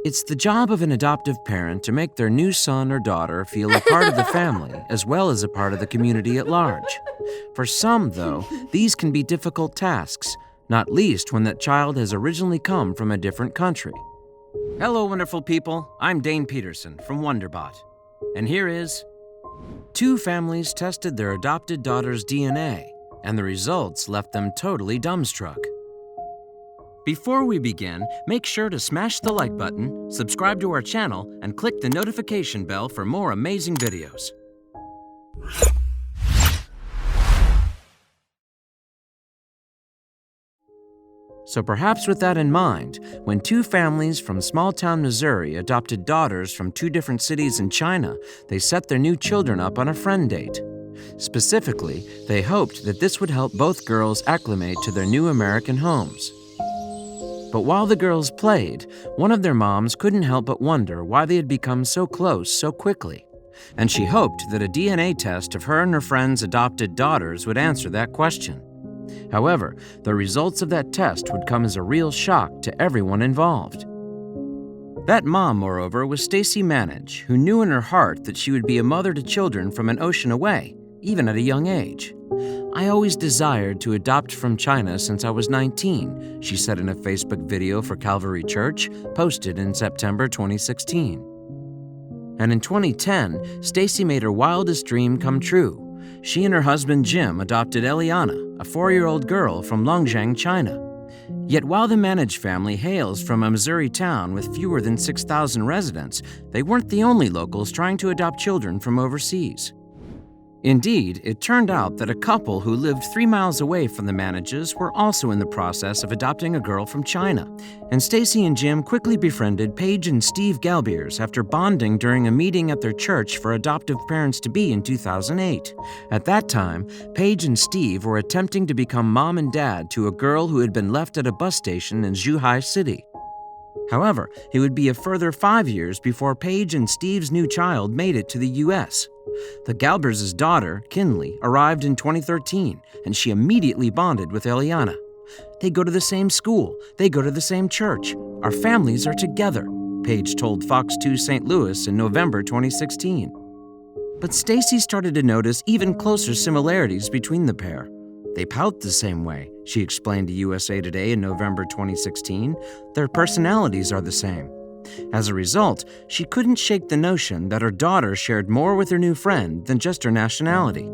It's the job of an adoptive parent to make their new son or daughter feel a part of the family as well as a part of the community at large. For some, though, these can be difficult tasks, not least when that child has originally come from a different country. Hello, wonderful people. I'm Dane Peterson from WonderBot. And here is... Two families tested their adopted daughter's DNA, and the results left them totally dumbstruck. Before we begin, make sure to smash the like button, subscribe to our channel, and click the notification bell for more amazing videos. So perhaps with that in mind, when two families from small-town Missouri adopted daughters from two different cities in China, they set their new children up on a friend date. Specifically, they hoped that this would help both girls acclimate to their new American homes. But while the girls played, one of their moms couldn't help but wonder why they had become so close so quickly. And she hoped that a DNA test of her and her friend's adopted daughters would answer that question. However, the results of that test would come as a real shock to everyone involved. That mom, moreover, was Stacy Manage, who knew in her heart that she would be a mother to children from an ocean away, even at a young age. "I always desired to adopt from China since I was 19, she said in a Facebook video for Calvary Church, posted in September 2016. And in 2010, Stacy made her wildest dream come true. She and her husband Jim adopted Eliana, a 4-year-old girl from Longjiang, China. Yet while the Manage family hails from a Missouri town with fewer than 6,000 residents, they weren't the only locals trying to adopt children from overseas. Indeed, it turned out that a couple who lived 3 miles away from the Manages were also in the process of adopting a girl from China, and Stacy and Jim quickly befriended Paige and Steve Galbiers after bonding during a meeting at their church for adoptive parents-to-be in 2008. At that time, Paige and Steve were attempting to become mom and dad to a girl who had been left at a bus station in Zhuhai City. However, it would be a further 5 years before Paige and Steve's new child made it to the U.S. The Galbers' daughter, Kinley, arrived in 2013, and she immediately bonded with Eliana. "They go to the same school. They go to the same church. Our families are together," Paige told Fox 2 St. Louis in November 2016. But Stacy started to notice even closer similarities between the pair. "They pout the same way," she explained to USA Today in November 2016. "Their personalities are the same." As a result, she couldn't shake the notion that her daughter shared more with her new friend than just her nationality.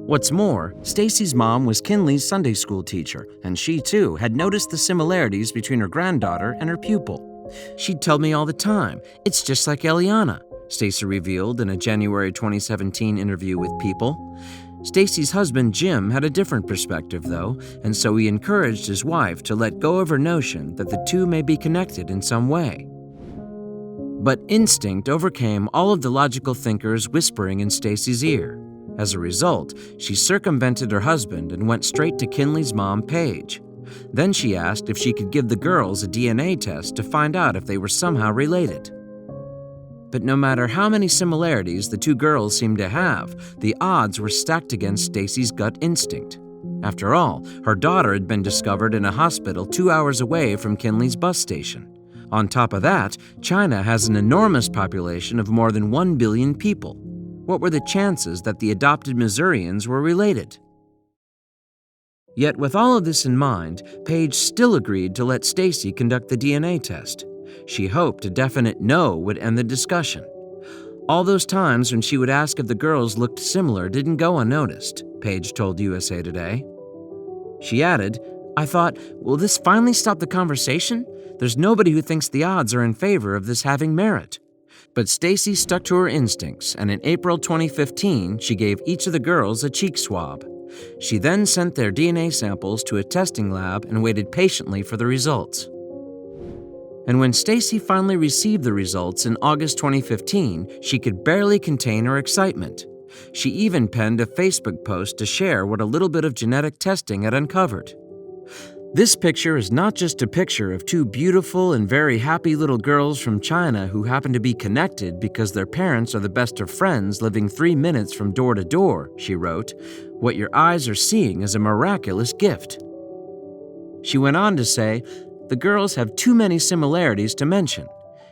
What's more, Stacy's mom was Kinley's Sunday school teacher, and she too had noticed the similarities between her granddaughter and her pupil. "She'd tell me all the time, 'It's just like Eliana,'" Stacy revealed in a January 2017 interview with People. Stacy's husband Jim had a different perspective, though, and so he encouraged his wife to let go of her notion that the two may be connected in some way. But instinct overcame all of the logical thinkers whispering in Stacy's ear. As a result, she circumvented her husband and went straight to Kinley's mom, Paige. Then she asked if she could give the girls a DNA test to find out if they were somehow related. But no matter how many similarities the two girls seemed to have, the odds were stacked against Stacy's gut instinct. After all, her daughter had been discovered in a hospital 2 hours away from Kinley's bus station. On top of that, China has an enormous population of more than 1 billion people. What were the chances that the adopted Missourians were related? Yet with all of this in mind, Paige still agreed to let Stacy conduct the DNA test. She hoped a definite no would end the discussion. All those times when she would ask if the girls looked similar didn't go unnoticed, Paige told USA Today. She added, "I thought, will this finally stop the conversation? There's nobody who thinks the odds are in favor of this having merit." But Stacy stuck to her instincts, and in April 2015, she gave each of the girls a cheek swab. She then sent their DNA samples to a testing lab and waited patiently for the results. And when Stacy finally received the results in August 2015, she could barely contain her excitement. She even penned a Facebook post to share what a little bit of genetic testing had uncovered. This picture is not just a picture of two beautiful and very happy little girls from China who happen to be connected because their parents are the best of friends living 3 minutes from door to door, she wrote. What your eyes are seeing is a miraculous gift. She went on to say, the girls have too many similarities to mention.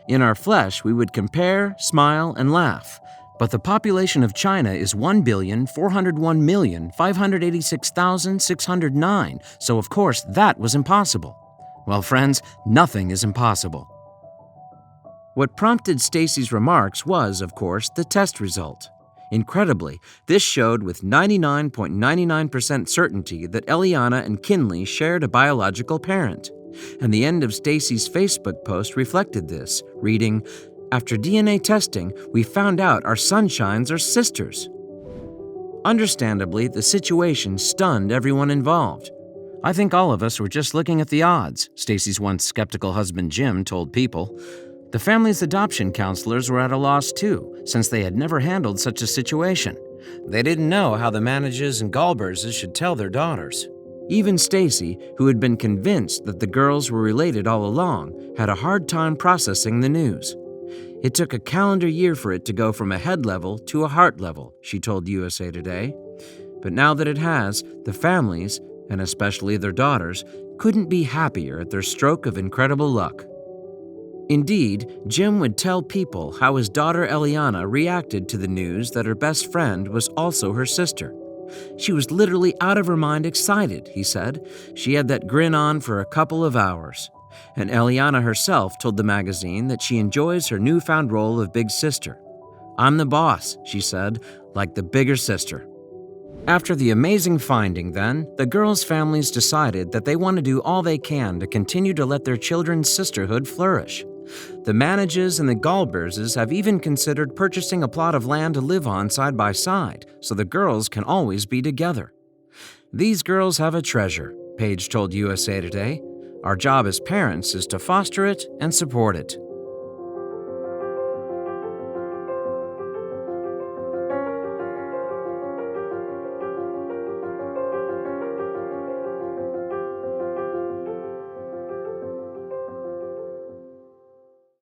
In our flesh, we would compare, smile, and laugh. But the population of China is 1,401,586,609, so of course that was impossible. Well, friends, nothing is impossible. What prompted Stacy's remarks was, of course, the test result. Incredibly, this showed with 99.99% certainty that Eliana and Kinley shared a biological parent. And the end of Stacy's Facebook post reflected this, reading, "After DNA testing, we found out our sunshines are sisters." Understandably, the situation stunned everyone involved. "I think all of us were just looking at the odds," Stacy's once skeptical husband Jim told People. The family's adoption counselors were at a loss too, since they had never handled such a situation. They didn't know how the Manages and Galberses should tell their daughters. Even Stacy, who had been convinced that the girls were related all along, had a hard time processing the news. "It took a calendar year for it to go from a head level to a heart level," she told USA Today. But now that it has, the families, and especially their daughters, couldn't be happier at their stroke of incredible luck. Indeed, Jim would tell People how his daughter Eliana reacted to the news that her best friend was also her sister. "She was literally out of her mind excited," he said. "She had that grin on for a couple of hours." And Eliana herself told the magazine that she enjoys her newfound role of big sister. "I'm the boss," she said, "like the bigger sister." After the amazing finding, then, the girls' families decided that they want to do all they can to continue to let their children's sisterhood flourish. The Manages and the Galberses have even considered purchasing a plot of land to live on side by side, so the girls can always be together. "These girls have a treasure," Paige told USA Today. "Our job as parents is to foster it and support it."